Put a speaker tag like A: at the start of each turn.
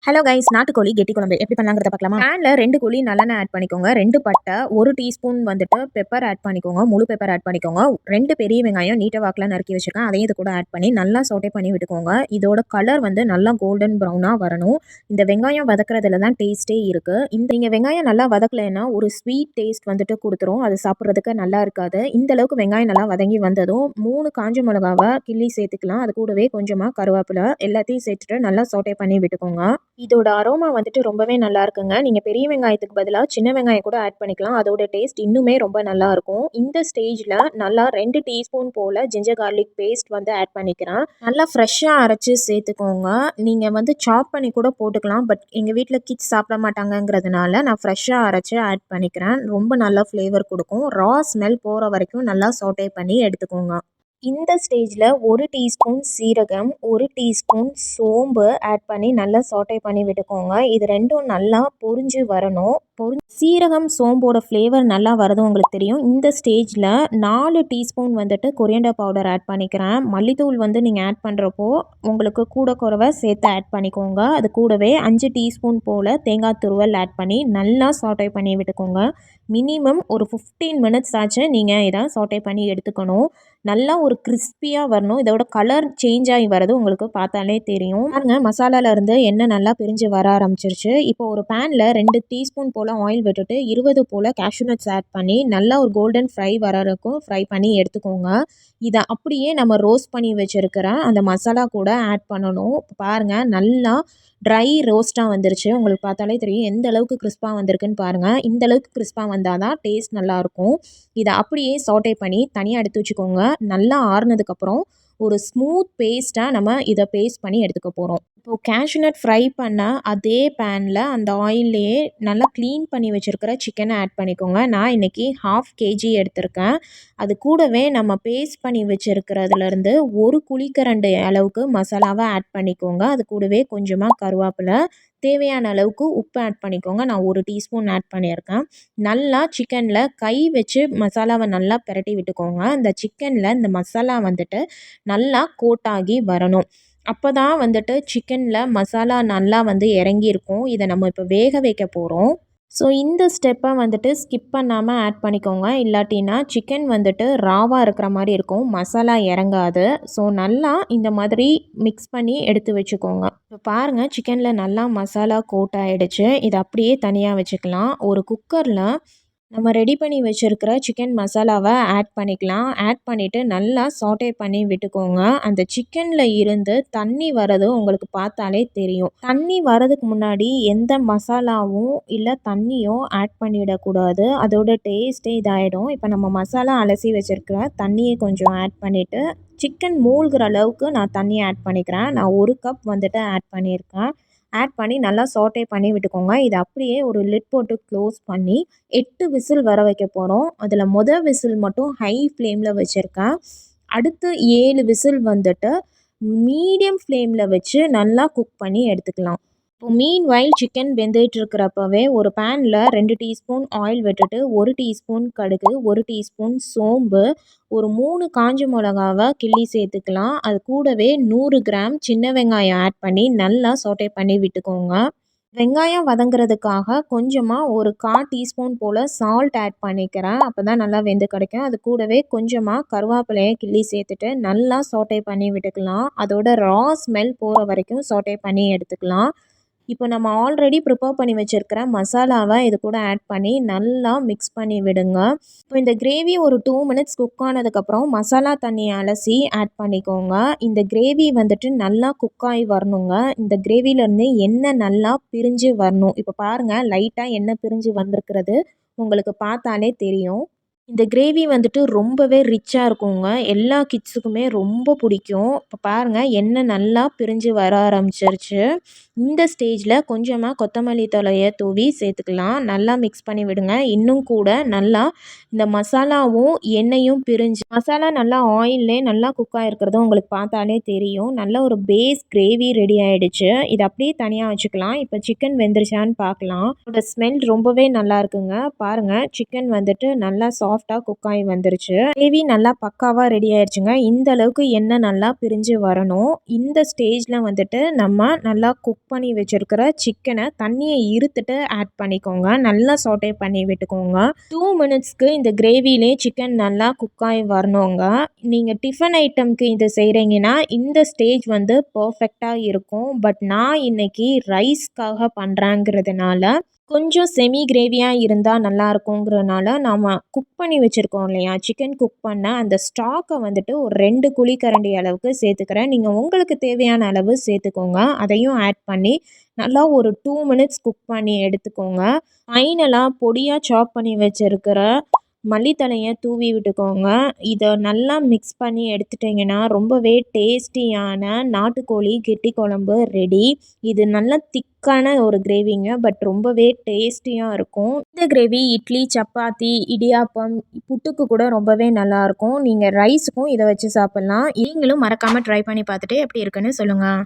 A: Hello guys, நாட்டுக்கோழி கெட்டி குழம்பு எப்படி பண்ணலாங்கிறத பார்க்கலாமா? பேனில் 2 கோழி நல்லெண்ணெய் ஆட் பண்ணிக்கோங்க, 2 பட்டை, 1 டீஸ்பூன் வந்துட்டு பெப்பர் ஆட் பண்ணிக்கோங்க, முழு பெப்பர் ஆட் பண்ணிக்கோங்க, 2 பெரிய வெங்காயம் நீட்ட வாக்கில் நறுக்கி வச்சுருக்கேன், அதையும் இது கூட ஆட் பண்ணி நல்லா சோட்டே பண்ணி விட்டுக்கோங்க. இதோட கலர் வந்து நல்லா கோல்டன் ப்ரௌனாக வரணும். இந்த வெங்காயம் வதக்குறதுல தான் டேஸ்ட்டே இருக்குது. நீங்கள் வெங்காயம் நல்லா வதக்கலைன்னா ஒரு ஸ்வீட் டேஸ்ட் வந்துட்டு கொடுத்துரும், அது சாப்பிட்றதுக்கு நல்லா இருக்காது. இந்த அளவுக்கு வெங்காயம் நல்லா வதங்கி வந்ததும் 3 காஞ்ச மிளகாவை கிள்ளி சேர்த்துக்கலாம். அது கூடவே கொஞ்சமாக கருவேப்பிலை எல்லாத்தையும் சேர்த்துட்டு நல்லா சோட்டே பண்ணி விட்டுக்கோங்க. இதோட அரோமா வந்துட்டு ரொம்பவே நல்லா இருக்குங்க. நீங்கள் பெரிய வெங்காயத்துக்கு பதிலாக சின்ன வெங்காயம் கூட ஆட் பண்ணிக்கலாம், அதோட டேஸ்ட் இன்னுமே ரொம்ப நல்லாயிருக்கும். இந்த ஸ்டேஜில் நல்லா 2 டீஸ்பூன் போல் ஜிஞ்சர் கார்லிக் பேஸ்ட் வந்து ஆட் பண்ணிக்கிறேன். நல்லா ஃப்ரெஷ்ஷாக அரைச்சி சேர்த்துக்கோங்க. நீங்கள் வந்து சாப் பண்ணி கூட போட்டுக்கலாம், பட் எங்கள் வீட்டில் கிட்ஸ் சாப்பிட மாட்டாங்கங்கிறதுனால நான் ஃப்ரெஷ்ஷாக அரைச்சி ஆட் பண்ணிக்கிறேன். ரொம்ப நல்லா ஃப்ளேவர் கொடுக்கும். ரா ஸ்மெல் போகிற வரைக்கும் நல்லா சோட்டே பண்ணி எடுத்துக்கோங்க. இந்த ஸ்டேஜில் 1 டீஸ்பூன் சீரகம், 1 டீஸ்பூன் சோம்பு ஆட் பண்ணி நல்லா சோட்டே பண்ணி விட்டுக்கோங்க. இது ரெண்டும் நல்லா பொரிஞ்சு வரணும். சீரகம் சோம்போட ஃப்ளேவர் நல்லா வரது உங்களுக்கு தெரியும். இந்த ஸ்டேஜில் 4 டீஸ்பூன் வந்துட்டு கொரியண்டர் பவுடர் ஆட் பண்ணிக்கிறேன். மல்லித்தூள் வந்து நீங்கள் ஆட் பண்ணுறப்போ உங்களுக்கு கூட குறைவ சேர்த்து ஆட் பண்ணிக்கோங்க. அது கூடவே 5 டீஸ்பூன் போல் தேங்காய் துருவல் ஆட் பண்ணி நல்லா சோட்டே பண்ணி விட்டுக்கோங்க. மினிமம் ஒரு 15 மினிட்ஸ் ஆச்சு நீங்கள் இதை சோட்டே பண்ணி எடுத்துக்கணும். நல்லா ஒரு கிறிஸ்பியாக வரணும். இதோட கலர் சேஞ்ச் ஆகி வரது உங்களுக்கு பார்த்தாலே தெரியும். பாருங்கள், மசாலாலேருந்து எண்ணெய் நல்லா பிரிஞ்சு வர ஆரம்பிச்சிருச்சு. இப்போ ஒரு பேனில் 2 டீஸ்பூன் போல் ஆயில் விட்டுட்டு 20 போல் கேஷ்யூ நட்ஸ் ஆட் பண்ணி நல்லா ஒரு கோல்டன் ஃப்ரை வரக்கும் ஃப்ரை பண்ணி எடுத்துக்கோங்க. இதை அப்படியே நம்ம ரோஸ்ட் பண்ணி வச்சுருக்கிற அந்த மசாலா கூட ஆட் பண்ணணும். பாருங்கள், நல்லா ட்ரை ரோஸ்ட்டாக வந்துருச்சு. உங்களுக்கு பார்த்தாலே தெரியும் எந்த அளவுக்கு கிறிஸ்பாக வந்திருக்குன்னு பாருங்கள். இந்த அளவுக்கு கிறிஸ்பாக வந்தால் தான் டேஸ்ட் நல்லாயிருக்கும். இதை அப்படியே சாட்டே பண்ணி தனியாக எடுத்து வச்சுக்கோங்க. நல்லா ஆறுனதுக்கப்புறம் ஒரு ஸ்மூத் பேஸ்ட்டாக நம்ம இதை பேஸ்ட் பண்ணி எடுத்துக்க போகிறோம். இப்போது கேஷ்யூ நட் ஃப்ரை பண்ண அதே பேனில் அந்த ஆயில்லையே நல்லா க்ளீன் பண்ணி வச்சுருக்கிற சிக்கனை ஆட் பண்ணிக்கோங்க. நான் இன்றைக்கி 1/2 kg எடுத்திருக்கேன். அது கூடவே நம்ம பேஸ்ட் பண்ணி வச்சுருக்கிறதுலேருந்து ஒரு குழிக்கரண்டி அளவுக்கு மசாலாவை ஆட் பண்ணிக்கோங்க. அது கூடவே கொஞ்சமாக கருவேப்பிலை, தேவையான அளவுக்கு உப்பு ஆட் பண்ணிக்கோங்க. நான் 1 டீஸ்பூன் ஆட் பண்ணியிருக்கேன். நல்லா சிக்கனில் கை வச்சு மசாலாவை நல்லா பிரட்டி விட்டுக்கோங்க. இந்த சிக்கனில் இந்த மசாலா வந்துட்டு நல்லா கோட் ஆகி வரணும். அப்போ தான் வந்துட்டு சிக்கனில் மசாலா நல்லா வந்து இறங்கியிருக்கும். இதை நம்ம இப்போ வேக வைக்க போகிறோம். ஸோ இந்த ஸ்டெப்பை வந்துட்டு ஸ்கிப் பண்ணாமல் ஆட் பண்ணிக்கோங்க. இல்லாட்டினா சிக்கன் வந்துட்டு ராவாக இருக்கிற மாதிரி இருக்கும், மசாலா இறங்காது. ஸோ நல்லா இந்த மாதிரி மிக்ஸ் பண்ணி எடுத்து வச்சுக்கோங்க. இப்போ பாருங்கள், சிக்கனில் நல்லா மசாலா கோட் ஆகிடுச்சு. இதை அப்படியே தனியாக வச்சுக்கலாம். ஒரு குக்கரில் நம்ம ரெடி பண்ணி வச்சுருக்கிற சிக்கன் மசாலாவை ஆட் பண்ணிக்கலாம். ஆட் பண்ணிவிட்டு நல்லா சாட்டே பண்ணி விட்டுக்கோங்க. அந்த சிக்கனில் இருந்து தண்ணி வரது உங்களுக்கு பார்த்தாலே தெரியும். தண்ணி வரதுக்கு முன்னாடி எந்த மசாலாவும் இல்லை தண்ணியும் ஆட் பண்ணிடக்கூடாது, அதோட டேஸ்ட்டே இதாகிடும். இப்போ நம்ம மசாலா அலசி வச்சுருக்கிற தண்ணியை கொஞ்சம் ஆட் பண்ணிவிட்டு சிக்கன் மூழ்கிற அளவுக்கு நான் தண்ணி ஆட் பண்ணிக்கிறேன். நான் 1 கப் வந்துட்டு ஆட் பண்ணியிருக்கேன். ஆட் பண்ணி நல்லா சாட்டே பண்ணி விட்டுக்கோங்க. இதை அப்படியே ஒரு லிட் போட்டு க்ளோஸ் பண்ணி 8 விசில் வர வைக்க போகிறோம். அதில் விசில் மட்டும் ஹை ஃப்ளேமில் வச்சுருக்கேன். அடுத்து 7 விசில் வந்துட்டு மீடியம் ஃப்ளேமில் வச்சு நல்லா குக் பண்ணி எடுத்துக்கலாம். இப்போ மீன்வைல் சிக்கன் வெந்துட்டு இருக்கிறப்பவே ஒரு பேனில் 2 டீஸ்பூன் ஆயில் விட்டுட்டு 1 டீஸ்பூன் கடுகு, 1 டீஸ்பூன் சோம்பு, ஒரு 3 காஞ்ச மிளகாவை கிள்ளி சேர்த்துக்கலாம். அது கூடவே 100 கிராம் சின்ன வெங்காயம் ஆட் பண்ணி நல்லா சாட்டே பண்ணி விட்டுக்கோங்க. வெங்காயம் வதங்குறதுக்காக கொஞ்சமாக ஒரு 1/4 டீஸ்பூன் போல் சால்ட் ஆட் பண்ணிக்கிறேன். அப்போ தான் நல்லா வெந்து கிடைக்கும். அது கூடவே கொஞ்சமாக கருவேப்பிலையை கிள்ளி சேர்த்துட்டு நல்லா சாட்டே பண்ணி விட்டுக்கலாம். அதோட ரா ஸ்மெல் போகிற வரைக்கும் சாட்டே பண்ணி எடுத்துக்கலாம். இப்போ நம்ம ஆல்ரெடி ப்ரிப்பேர் பண்ணி வச்சுருக்கிற மசாலாவை இது கூட ஆட் பண்ணி நல்லா மிக்ஸ் பண்ணி விடுங்க. இப்போ இந்த கிரேவி ஒரு 2 மினிட்ஸ் குக் ஆனதுக்கப்புறம் மசாலா தண்ணியை அலசி ஆட் பண்ணிக்கோங்க. இந்த கிரேவி வந்துட்டு நல்லா குக் ஆகி வரணுங்க. இந்த கிரேவிலேருந்து எண்ணெய் நல்லா பிரிஞ்சு வரணும். இப்போ பாருங்கள், லைட்டாக எண்ணெய் பிரிஞ்சு வந்திருக்கிறது உங்களுக்கு பார்த்தாலே தெரியும். இந்த கிரேவி வந்துட்டு ரொம்பவே ரிச்சாக இருக்குங்க. எல்லா கிட்ஸுக்குமே ரொம்ப பிடிக்கும். இப்போ பாருங்கள், எண்ணெய் நல்லா பிரிஞ்சு வர ஆரம்பிச்சிருச்சு. இந்த ஸ்டேஜில் கொஞ்சமாக கொத்தமல்லி தழையை தூவி சேர்த்துக்கலாம். நல்லா மிக்ஸ் பண்ணி விடுங்க. இன்னும் கூட நல்லா இந்த மசாலாவும் எண்ணெயும் பிரிஞ்சு மசாலா நல்லா ஆயிலே நல்லா குக் ஆகிருக்கிறதும் உங்களுக்கு பார்த்தாலே தெரியும். நல்ல ஒரு பேஸ் கிரேவி ரெடி ஆகிடுச்சு. இதை அப்படியே தனியாக வச்சுக்கலாம். இப்போ சிக்கன் வெந்துருச்சான்னு பார்க்கலாம். இதோட ஸ்மெல் ரொம்பவே நல்லா இருக்குங்க. பாருங்கள், சிக்கன் வந்துட்டு நல்லா சாஃப்டாக குக் ஆகி வந்துருச்சு. கிரேவி நல்லா பக்காவாக ரெடி ஆயிடுச்சுங்க. இந்த அளவுக்கு எண்ணெய் நல்லா பிரிஞ்சு வரணும். இந்த ஸ்டேஜில் வந்துட்டு நம்ம நல்லா குக் பண்ணி வச்சுருக்கிற சிக்கனை தண்ணியை இருத்துட்டு ஆட் பண்ணிக்கோங்க. நல்லா சாட்டே பண்ணி விட்டுக்கோங்க. 2 மினிட்ஸ்க்கு இந்த கிரேவிலே சிக்கன் நல்லா குக் ஆகி வரணுங்க. நீங்கள் டிஃபன் ஐட்டம்க்கு இது செய்கிறீங்கன்னா இந்த ஸ்டேஜ் வந்து பர்ஃபெக்டாக இருக்கும். பட் நான் இன்னைக்கு ரைஸ்க்காக பண்ணுறேங்கிறதுனால கொஞ்சம் செமி கிரேவியாக இருந்தால் நல்லா இருக்குங்கிறனால நாம் குக் பண்ணி வச்சுருக்கோம் இல்லையா, சிக்கன் குக் பண்ண அந்த ஸ்டாக்கை வந்துட்டு ஒரு 2 குழிக்கரண்டி அளவுக்கு சேர்த்துக்கிறேன். நீங்கள் உங்களுக்கு தேவையான அளவு சேர்த்துக்கோங்க. அதையும் ஆட் பண்ணி நல்லா ஒரு 2 மினிட்ஸ் குக் பண்ணி எடுத்துக்கோங்க. ஃபைனலாக பொடியாக சாப் பண்ணி வச்சுருக்கிற மல்லித்தழையை தூவி விட்டுக்கோங்க. இதை நல்லா மிக்ஸ் பண்ணி எடுத்துட்டிங்கன்னா ரொம்பவே டேஸ்டியான நாட்டுக்கோழி கெட்டி குழம்பு ரெடி. இது நல்லா திக்கான ஒரு கிரேவிங்க, பட் ரொம்பவே டேஸ்டியாக இருக்கும். இந்த கிரேவி இட்லி, சப்பாத்தி, இடியாப்பம், புட்டுக்கு கூட ரொம்பவே நல்லாயிருக்கும். நீங்கள் ரைஸுக்கும் இதை வச்சு சாப்பிட்லாம். நீங்களும் மறக்காமல் ட்ரை பண்ணி பார்த்துட்டு எப்படி இருக்குன்னு சொல்லுங்கள்.